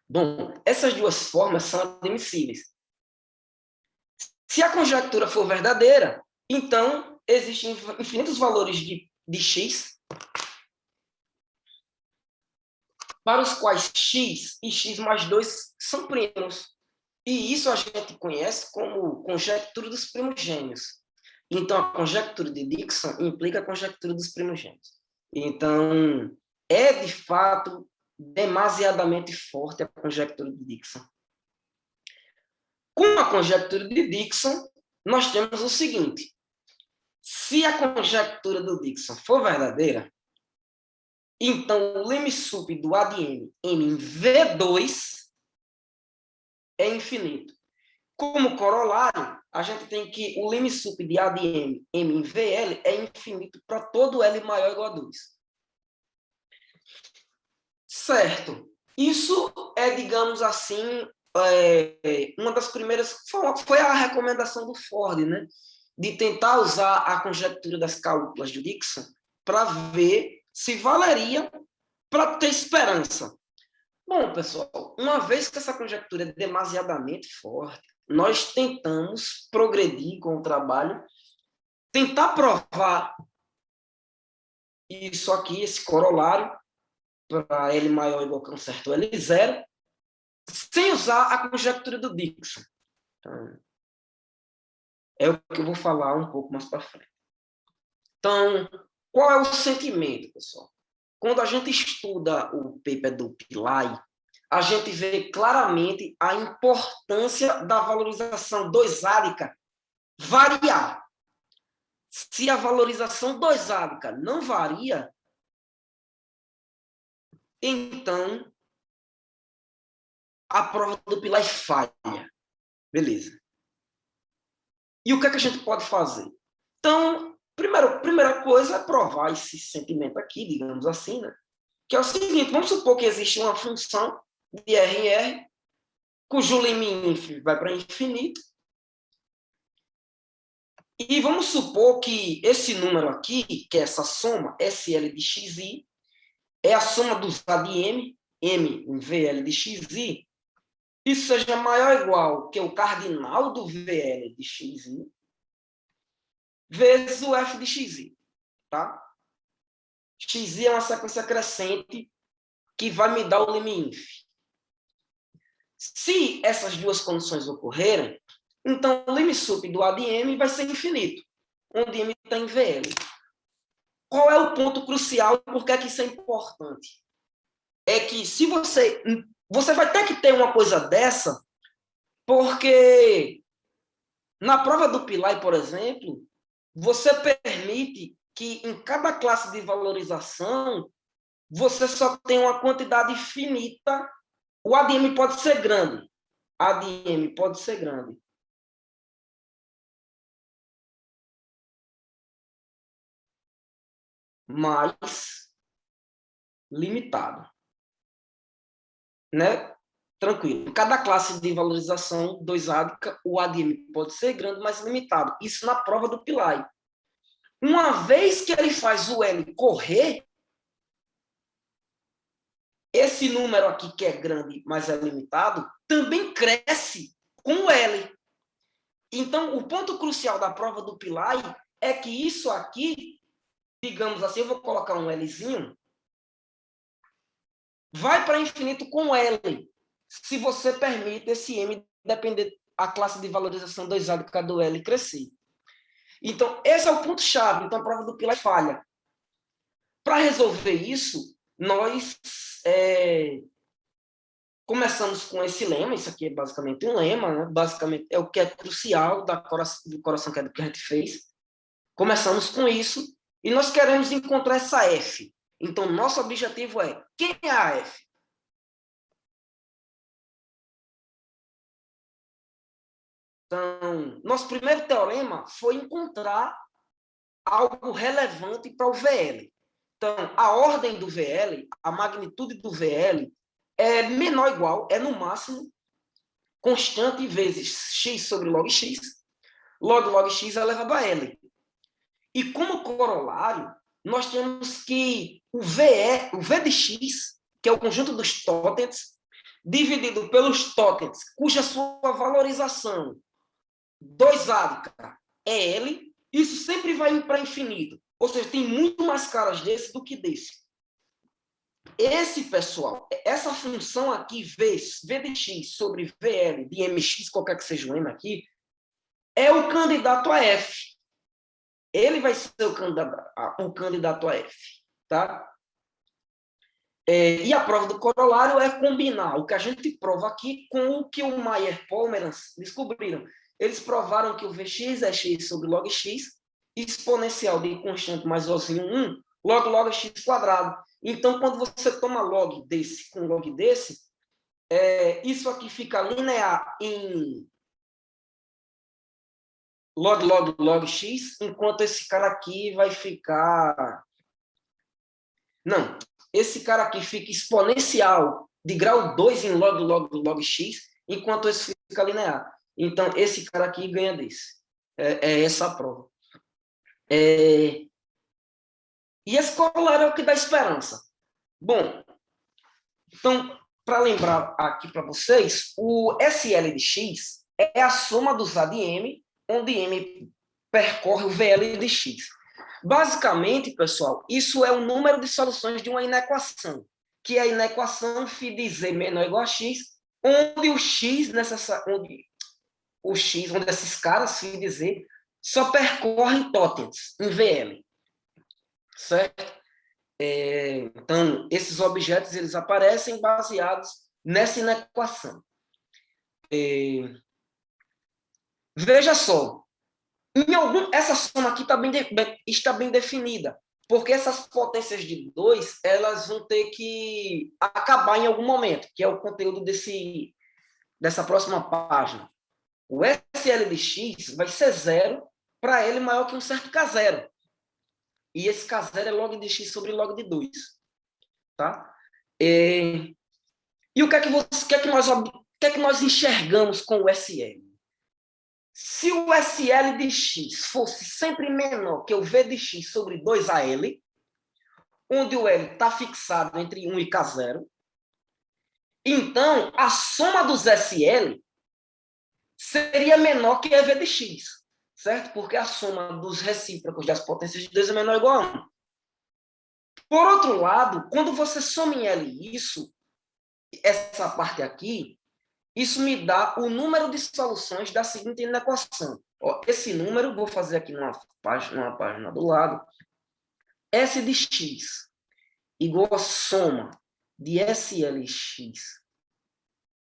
Bom, essas duas formas são admissíveis. Se a conjectura for verdadeira, então existem infinitos valores de x para os quais x e x mais 2 são primos. E isso a gente conhece como conjectura dos primogênios. Então, a conjectura de Dixon implica a conjectura dos primogênios. Então, é, de fato, demasiadamente forte a conjectura de Dixon. Com a conjectura de Dixon, nós temos o seguinte. Se a conjectura do Dixon for verdadeira, então o limsup do A de M em V2 é infinito. Como corolário, a gente tem que o limsup de A de M, M em VL, é infinito para todo L maior ou igual a 2. Certo. Isso é, digamos assim, uma das primeiras... Foi a recomendação do Ford, né? De tentar usar a conjectura das cálculas de Dixon para ver se valeria para ter esperança. Bom, pessoal, uma vez que essa conjectura é demasiadamente forte, nós tentamos progredir com o trabalho, tentar provar isso aqui, esse corolário, para L maior ou igual a um certo L0, sem usar a conjectura do Dixon. Então, é o que eu vou falar um pouco mais para frente. Então, qual é o sentimento, pessoal? Quando a gente estuda o paper do Pillai, a gente vê claramente a importância da valorização doisádica variar. Se a valorização doisádica não varia, então a prova do Pillai falha. Beleza. E o que é que a gente pode fazer? Então, primeira coisa é provar esse sentimento aqui, digamos assim, né? Que é o seguinte, vamos supor que existe uma função de RR, cujo limite vai para infinito, e vamos supor que esse número aqui, que é essa soma, SL de xi, é a soma dos A de M, M em VL de xi, isso seja maior ou igual que o cardinal do VL de xi, vezes o F de xi, tá? Xi é uma sequência crescente que vai me dar o limite. Se essas duas condições ocorrerem, então o limsup do A de M vai ser infinito, onde M está em VL. Qual é o ponto crucial e por que isso é importante? É que se você vai ter que ter uma coisa dessa, porque na prova do Pillai, por exemplo, você permite que em cada classe de valorização você só tem uma quantidade finita. O ADM pode ser grande. ADM pode ser grande. Mas limitado. Né? Tranquilo. Cada classe de valorização doisádica, o ADM pode ser grande, mas limitado. Isso na prova do Pillai. Uma vez que ele faz o L correr, esse número aqui, que é grande, mas é limitado, também cresce com o L. Então, o ponto crucial da prova do Pillai é que isso aqui, digamos assim, eu vou colocar um Lzinho, vai para infinito com L, se você permite esse M depender a classe de valorização doisádica do L crescer. Então, esse é o ponto-chave. Então, a prova do Pillai falha. Para resolver isso, nós começamos com esse lema. Isso aqui é basicamente um lema, né? Basicamente é o que é crucial do coração que a gente fez. Começamos com isso e nós queremos encontrar essa F. Então, nosso objetivo é: quem é a F? Então, nosso primeiro teorema foi encontrar algo relevante para o VL. Então, a ordem do VL, a magnitude do VL, é menor ou igual, é no máximo constante vezes x sobre log x, log x elevado a L. E como corolário, nós temos que o V de x, que é o conjunto dos totens, dividido pelos totens, cuja sua valorização doisádica é L, isso sempre vai para infinito. Ou seja, tem muito mais caras desse do que desse. Esse, pessoal, essa função aqui, V de x sobre VL de mx, qualquer que seja o m aqui, é o candidato a F. Ele vai ser o candidato a F. Tá? E a prova do corolário é combinar o que a gente prova aqui com o que o Mayer e Pomerance descobriram. Eles provaram que o Vx é x sobre log x, exponencial de constante mais ozinho 1, log x quadrado. Então, quando você toma log desse com log desse, isso aqui fica linear em log x, enquanto esse cara aqui vai ficar... Não, esse cara aqui fica exponencial de grau 2 em log x, enquanto esse fica linear. Então, esse cara aqui ganha desse. É essa a prova. E esse corolário é o que dá esperança. Bom, então, para lembrar aqui para vocês, o SL de x é a soma dos A de m, onde m percorre o VL de x. Basicamente, pessoal, isso é o número de soluções de uma inequação, que é a inequação φ de z menor ou igual a x, onde o x, onde esses caras, φ de z, só percorrem tótens em VL. Certo? Então, esses objetos eles aparecem baseados nessa inequação. Veja só, essa soma aqui está bem definida, porque essas potências de 2 elas vão ter que acabar em algum momento, que é o conteúdo dessa próxima página. O SL de x vai ser 0 para L maior que um certo K0. E esse K0 é log de x sobre log de 2. Tá? E o que é que nós enxergamos com o SL? Se o SL de x fosse sempre menor que o V de x sobre 2AL, onde o L está fixado entre 1 e K0, então a soma dos SL seria menor que EV de x, certo? Porque a soma dos recíprocos das potências de 2 é menor ou igual a 1. Por outro lado, quando você soma em L isso, essa parte aqui, isso me dá o número de soluções da seguinte inequação. Ó, esse número, vou fazer aqui numa página do lado, S de x igual a soma de SLx,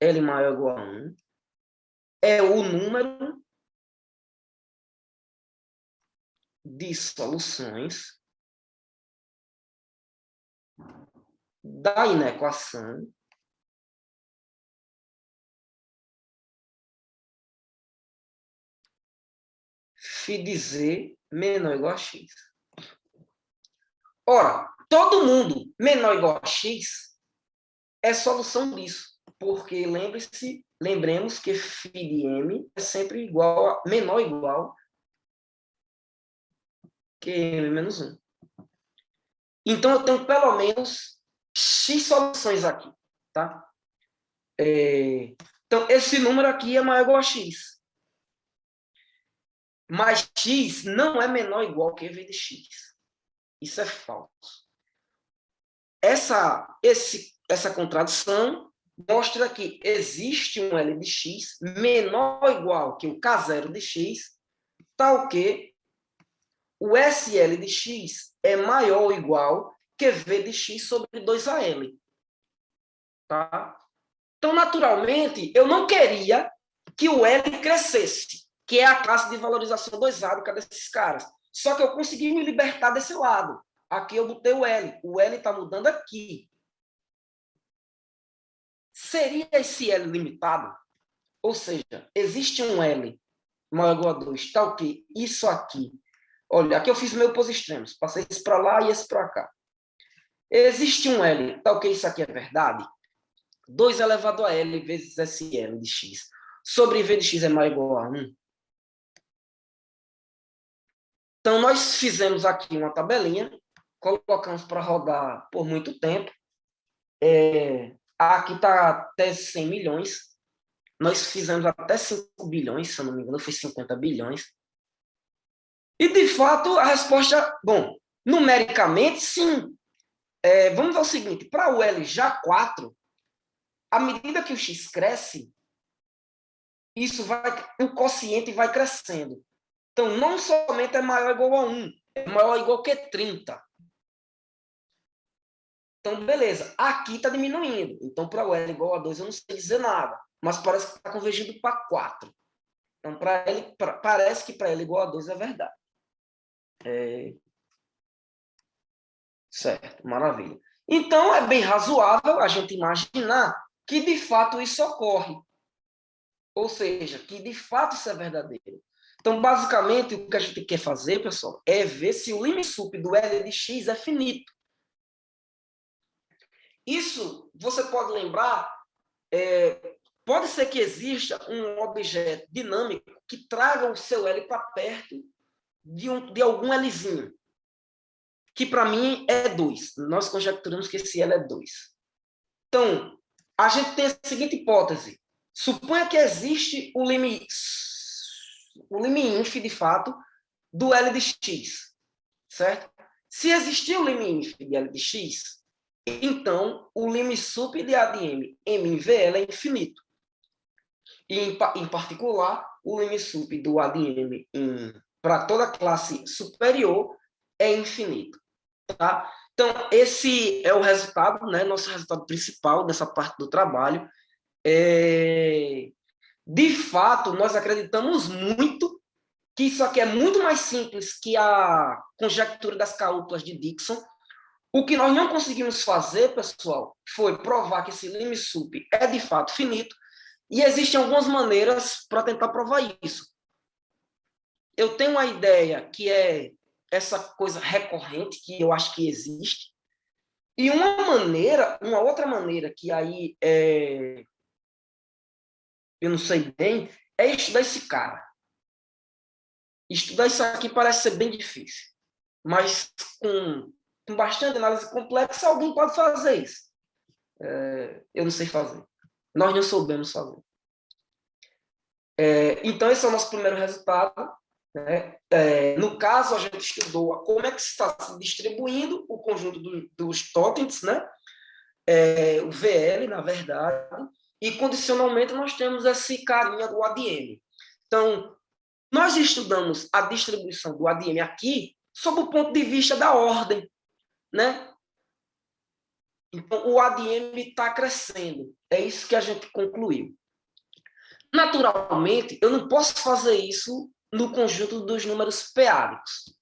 L maior ou igual a 1, é o número de soluções da inequação φ de z menor ou igual a x. Ora, todo mundo menor ou igual a x é solução disso, porque lembremos que φ de m é sempre menor ou igual que m menos 1. Então, eu tenho pelo menos x soluções aqui, tá? Então, esse número aqui é maior ou igual a x. Mas x não é menor ou igual que v de x. Isso é falso. Essa contradição mostra que existe um L de x menor ou igual que o K0 de x, tal que o SL de x é maior ou igual que V de x sobre 2AL. Tá? Então, naturalmente, eu não queria que o L crescesse, que é a classe de valorização 2árica desses caras. Só que eu consegui me libertar desse lado. Aqui eu botei o L. O L está mudando aqui. Seria esse L limitado? Ou seja, existe um L maior ou igual a 2, tal que isso aqui. Olha, aqui eu fiz meu pós extremos. Passei esse para lá e esse para cá. Existe um L, tal que isso aqui é verdade? 2 elevado a L vezes SL de x. Sobre V de x é maior ou igual a 1. Então, nós fizemos aqui uma tabelinha, colocamos para rodar por muito tempo. Aqui está até 100 milhões. Nós fizemos até 5 bilhões, se eu não me engano, foi 50 bilhões. E, de fato, a resposta, bom, numericamente, sim. Vamos ao seguinte, para o L já 4, à medida que o x cresce, o quociente vai crescendo. Então, não somente é maior ou igual a 1, é maior ou igual que 30. Então, beleza. Aqui está diminuindo. Então, para o L igual a 2, eu não sei dizer nada. Mas parece que está convergindo para 4. Então, parece que para L igual a 2 é verdade. Certo, maravilha. Então, é bem razoável a gente imaginar que, de fato, isso ocorre. Ou seja, que, de fato, isso é verdadeiro. Então, basicamente, o que a gente quer fazer, pessoal, é ver se o limsup do L de x é finito. Isso, você pode lembrar, pode ser que exista um objeto dinâmico que traga o seu L para perto de algum Lzinho, que para mim é 2. Nós conjecturamos que esse L é 2. Então, a gente tem a seguinte hipótese. Suponha que existe o limite inf, de fato, do L de x, certo? Se existir o limite inf de L de x, então o limsup de A de M em VL é infinito. E, em particular, o limsup do A de M para toda a classe superior é infinito. Tá? Então, esse é o resultado, né? Nosso resultado principal dessa parte do trabalho. De fato, nós acreditamos muito que isso aqui é muito mais simples que a conjectura das cálculas de Dixon. O que nós não conseguimos fazer, pessoal, foi provar que esse limsup é de fato finito, e existem algumas maneiras para tentar provar isso. Eu tenho uma ideia que é essa coisa recorrente, que eu acho que existe, e uma outra maneira que aí eu não sei bem, é estudar esse cara. Estudar isso aqui parece ser bem difícil, mas com bastante análise complexa, alguém pode fazer isso. Eu não sei fazer. Nós não soubemos fazer. Então, esse é o nosso primeiro resultado. Né? No caso, a gente estudou como é que está se distribuindo o conjunto dos totens, né? O VL, na verdade, e condicionalmente nós temos esse carinha do ADM. Então, nós estudamos a distribuição do ADM aqui sob o ponto de vista da ordem, né? Então, o ADM está crescendo. É isso que a gente concluiu. Naturalmente, eu não posso fazer isso no conjunto dos números p-ádicos.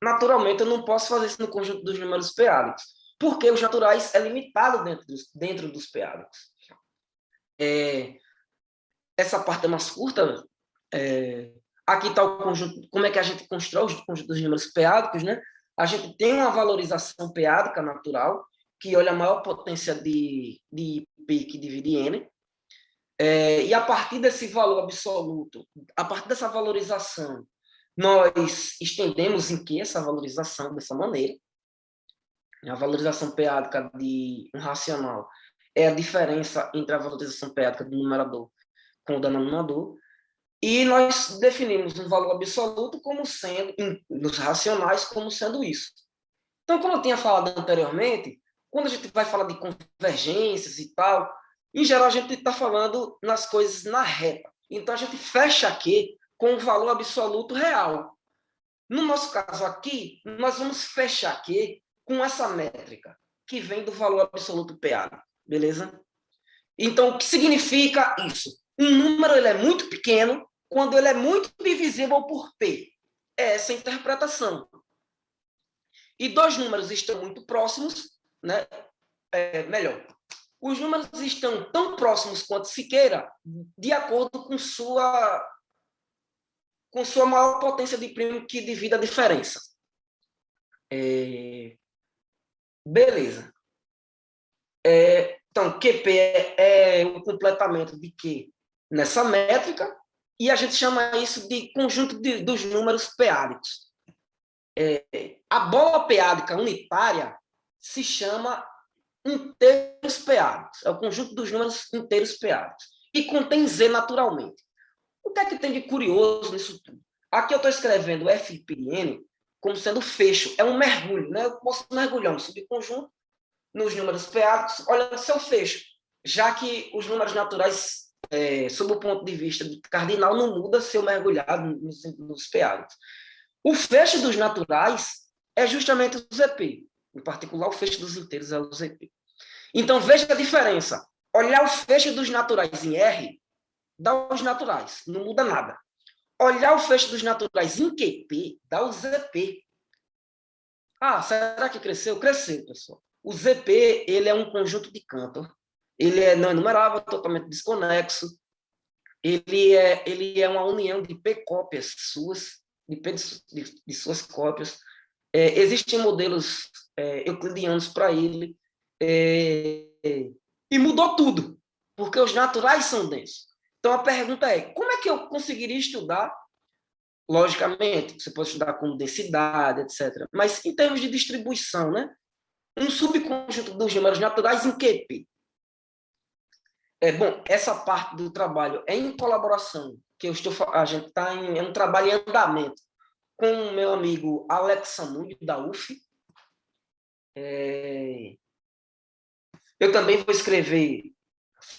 Naturalmente, eu não posso fazer isso no conjunto dos números p-ádicos, porque os naturais é limitado dentro dos p-ádicos. Essa parte é mais curta. Aqui está o conjunto, como é que a gente constrói o conjunto dos números p-ádicos, né? A gente tem uma valorização p-ádica natural, que olha a maior potência de P que divide N, e a partir desse valor absoluto, a partir dessa valorização, nós estendemos em que essa valorização dessa maneira. A valorização p-ádica de um racional é a diferença entre a valorização p-ádica do numerador com o denominador, e nós definimos um valor absoluto como sendo, nos racionais, como sendo isso. Então, como eu tinha falado anteriormente, quando a gente vai falar de convergências e tal, em geral a gente está falando nas coisas na reta. Então, a gente fecha aqui com o valor absoluto real. No nosso caso aqui, nós vamos fechar aqui com essa métrica, que vem do valor absoluto PA, beleza? Então, o que significa isso? Um número ele é muito pequeno quando ele é muito divisível por P. É essa a interpretação. E dois números estão muito próximos, né? Melhor, os números estão tão próximos quanto se queira, de acordo com sua maior potência de primo que divide a diferença. Beleza. Então, QP é o completamento de Q nessa métrica, e a gente chama isso de conjunto dos números p-ádicos. A bola p-ádica unitária se chama inteiros p-ádicos. É o conjunto dos números inteiros p-ádicos. E contém Z naturalmente. O que é que tem de curioso nisso tudo? Aqui eu estou escrevendo F de N como sendo fecho. É um mergulho, né? Eu posso mergulhar no subconjunto, nos números p-ádicos, olhando seu fecho. Já que os números naturais, sob o ponto de vista do cardinal, não muda se eu mergulhar nos p-ádicos. O fecho dos naturais é justamente o ZP. Em particular, o fecho dos inteiros é o ZP. Então, veja a diferença. Olhar o fecho dos naturais em R dá os naturais, não muda nada. Olhar o fecho dos naturais em QP dá o ZP. Ah, será que cresceu? Cresceu, pessoal. O ZP ele é um conjunto de Cantor ele é não enumerável, totalmente desconexo, ele é uma união de P cópias suas, de P de suas cópias. Existem modelos euclidianos para ele, e mudou tudo, porque os naturais são densos. Então, a pergunta é, como é que eu conseguiria estudar? Logicamente, você pode estudar com densidade, etc. Mas, em termos de distribuição, né? Um subconjunto dos números naturais em QP. Bom, essa parte do trabalho é em colaboração, que a gente está em um trabalho em andamento com o meu amigo Alex Samúdio, da UF. Eu também vou escrever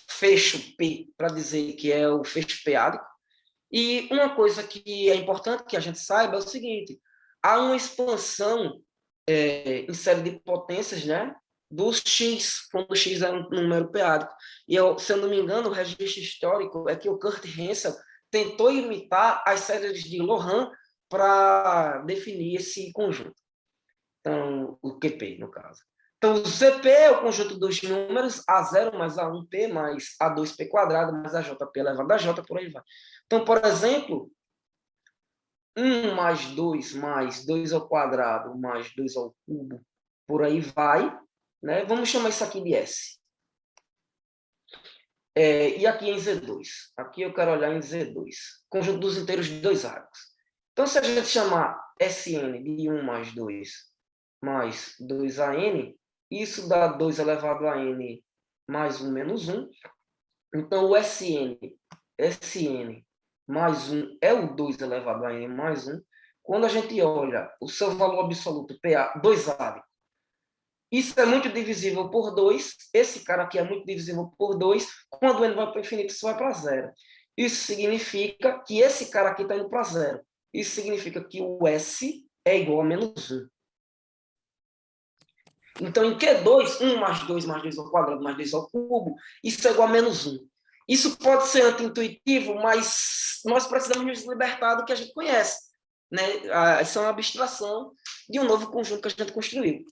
fecho P para dizer que é o fecho P-ádico. E uma coisa que é importante que a gente saiba é o seguinte: há uma expansão em série de potências, né, do X, quando o X é um número P-ádico. E, se eu não me engano, o registro histórico é que o Kurt Hensel tentou imitar as séries de Loran para definir esse conjunto. Então, o QP, no caso. Então, o CP é o conjunto dos números A0 mais A1P mais A2P quadrado mais AJP elevado a J, por aí vai. Então, por exemplo, 1 mais 2 mais 2 ao quadrado mais 2 ao cubo, por aí vai. Né? Vamos chamar isso aqui de S. E aqui em Z2. Aqui eu quero olhar em Z2. Conjunto dos inteiros de dois árabes. Então, se a gente chamar Sn de 1 mais 2 mais 2an, isso dá 2 elevado a n mais 1 menos 1. Então, o Sn mais 1 é o 2 elevado a n mais 1. Quando a gente olha o seu valor absoluto, PA, 2A, isso é muito divisível por 2. Esse cara aqui é muito divisível por 2. Quando n vai para o infinito, isso vai para zero. Isso significa que esse cara aqui está indo para zero. Isso significa que o S é igual a menos 1. Então, em Q2, 1 mais 2 mais 2 ao quadrado mais 2 ao cubo, isso é igual a menos 1. Isso pode ser anti-intuitivo, mas nós precisamos nos libertar do que a gente conhece. Né? Isso é uma abstração de um novo conjunto que a gente construiu.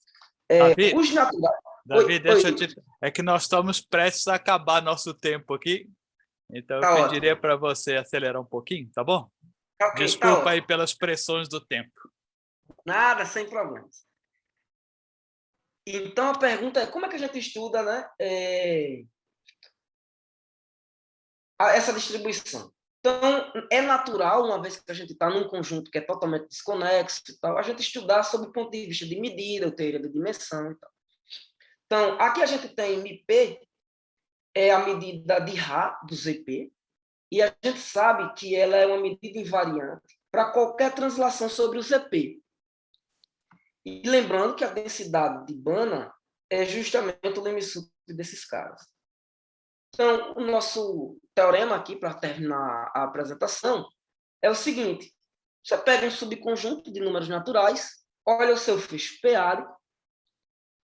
Os naturais... Davi, deixa eu te... É que nós estamos prestes a acabar nosso tempo aqui, então eu pediria para você acelerar um pouquinho, tá bom? Okay, desculpa aí pelas pressões do tempo. Nada, sem problemas. Então, a pergunta é, como é que a gente estuda, né, essa distribuição? Então, é natural, uma vez que a gente está num conjunto que é totalmente desconexo e tal, a gente estudar sob o ponto de vista de medida, ou teoria da dimensão e tal. Então, aqui a gente tem MP, é a medida de Ra do ZP, e a gente sabe que ela é uma medida invariante para qualquer translação sobre o ZP. E lembrando que a densidade de Banach é justamente o limite desses caras. Então, o nosso teorema aqui, para terminar a apresentação, é o seguinte: você pega um subconjunto de números naturais, olha o seu fecho P-árico,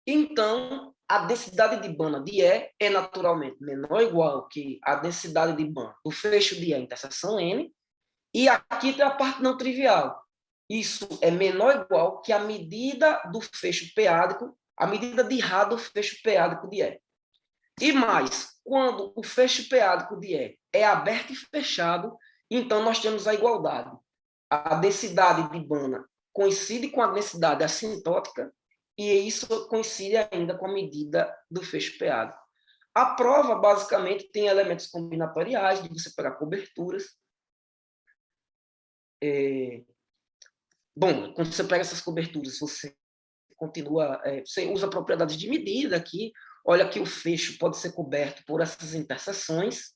então a densidade de Banach de E é naturalmente menor ou igual que a densidade de Banach do fecho de E interseção N, e aqui tem a parte não trivial. Isso é menor ou igual que a medida do fecho P-ádico, a medida de Ra do fecho P-ádico de E. E mais, quando o fecho P-ádico de E é aberto e fechado, então nós temos a igualdade. A densidade de Banach coincide com a densidade assintótica, e isso coincide ainda com a medida do fecho P-ádico. A prova, basicamente, tem elementos combinatoriais, de você pegar coberturas. Bom, quando você pega essas coberturas, você continua, você usa propriedades de medida aqui. Olha que o fecho pode ser coberto por essas interseções.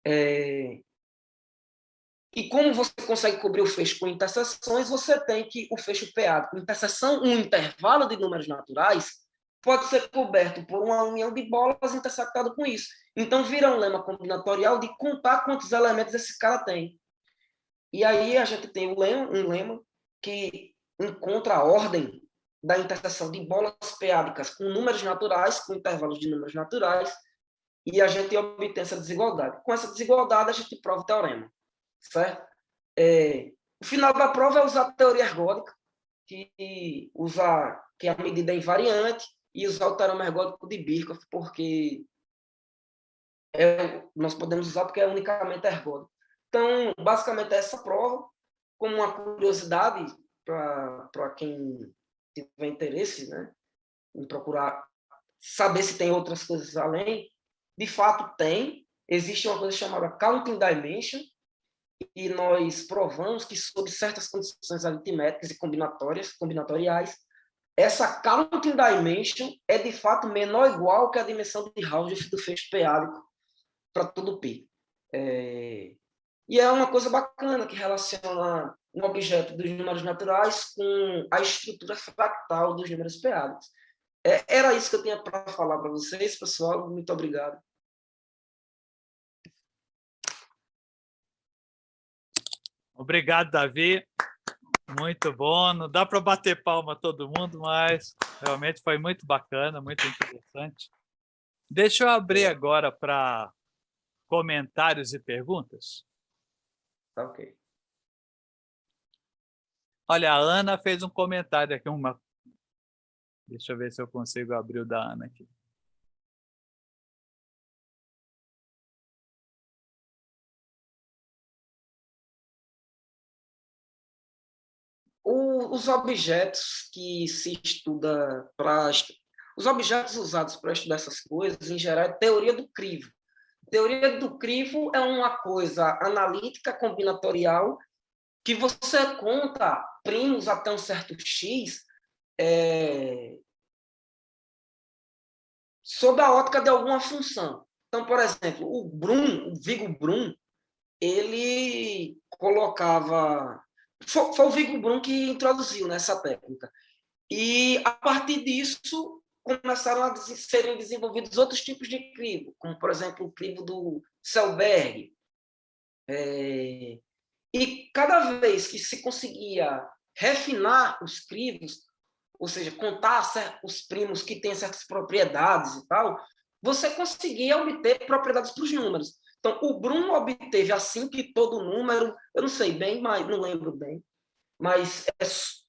E como você consegue cobrir o fecho com interseções, você tem que o fecho P-ádico, interseção, um intervalo de números naturais, pode ser coberto por uma união de bolas intersectado com isso. Então, vira um lema combinatorial de contar quantos elementos esse cara tem. E aí a gente tem um lema que encontra a ordem da interseção de bolas P-ádicas com números naturais, com intervalos de números naturais, e a gente obtém essa desigualdade. Com essa desigualdade, a gente prova o teorema. Certo? O final da prova é usar a teoria ergódica, que a medida é invariante, e usar o teorema ergódico de Birkhoff, porque nós podemos usar porque é unicamente ergódico. Então, basicamente, essa prova, como uma curiosidade para quem tiver interesse, né, em procurar saber se tem outras coisas além, de fato tem. Existe uma coisa chamada counting dimension, e nós provamos que, sob certas condições aritméticas e combinatoriais, essa counting dimension é, de fato, menor ou igual que a dimensão de Hausdorff do fecho p-álico para todo P. E é uma coisa bacana que relaciona um objeto dos números naturais com a estrutura fractal dos números p-álicos. Era isso que eu tinha para falar para vocês, pessoal. Muito obrigado. Obrigado, Davi. Muito bom. Não dá para bater palma todo mundo, mas realmente foi muito bacana, muito interessante. Deixa eu abrir agora para comentários e perguntas. Tá ok. Olha, a Ana fez um comentário aqui. Deixa eu ver se eu consigo abrir o da Ana aqui. Os objetos que se estuda para... Os objetos usados para estudar essas coisas, em geral, é teoria do crivo. Teoria do crivo é uma coisa analítica combinatorial que você conta primos até um certo x sob a ótica de alguma função. Então, por exemplo, o Vigo Brum, ele colocava... Foi o Vigo Brum que introduziu nessa técnica. E, a partir disso, começaram a serem desenvolvidos outros tipos de crivo, como, por exemplo, o crivo do Selberg. E cada vez que se conseguia refinar os crivos, ou seja, contar os primos que têm certas propriedades e tal, você conseguia obter propriedades para os números. Então, o Brum obteve assim que todo número, eu não sei bem, mas não lembro bem, mas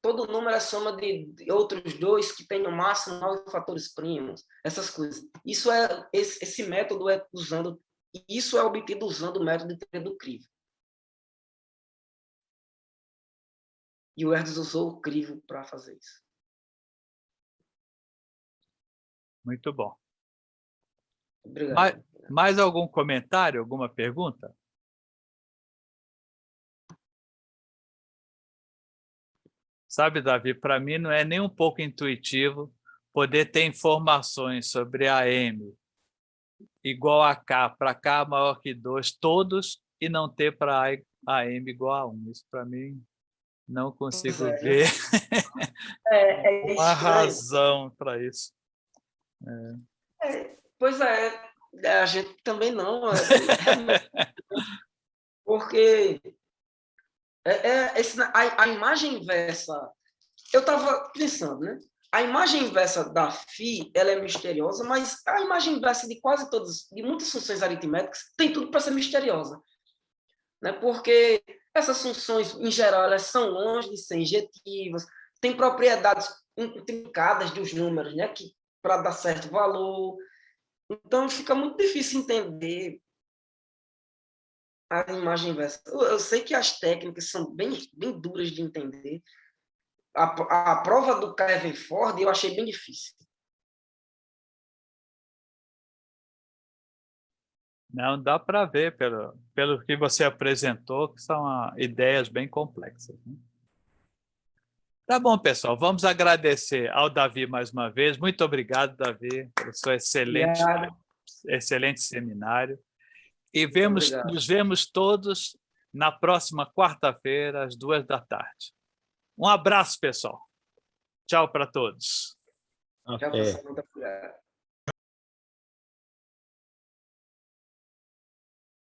todo número é soma de outros dois que tem no máximo 9 fatores primos, essas coisas. Esse método isso é obtido usando o método de teoria do crivo. E o Hertz usou o crivo para fazer isso. Muito bom. Obrigado. Mais algum comentário, alguma pergunta? Sabe, Davi, para mim não é nem um pouco intuitivo poder ter informações sobre AM igual a K, para K maior que 2, todos, e não ter para AM igual a 1. Isso, para mim, não consigo ver uma razão para isso. Pois é, a gente também não. Porque a imagem inversa... Eu estava pensando, né? A imagem inversa da φ, ela é misteriosa, mas a imagem inversa de quase todas, de muitas funções aritméticas, tem tudo para ser misteriosa. Né? Porque essas funções, em geral, elas são longe de ser injetivas, têm propriedades intrincadas dos números, né? Para dar certo valor. Então, fica muito difícil entender a imagem inversa. Eu sei que as técnicas são bem duras de entender. A prova do Kevin Ford eu achei bem difícil. Não, dá para ver pelo que você apresentou, que são ideias bem complexas. Né? Tá bom, pessoal. Vamos agradecer ao Davi mais uma vez. Muito obrigado, Davi, pelo seu excelente seminário. E nos vemos todos na próxima quarta-feira, às 14h. Um abraço, pessoal. Tchau para todos. Tchau, pessoal. Muito obrigado.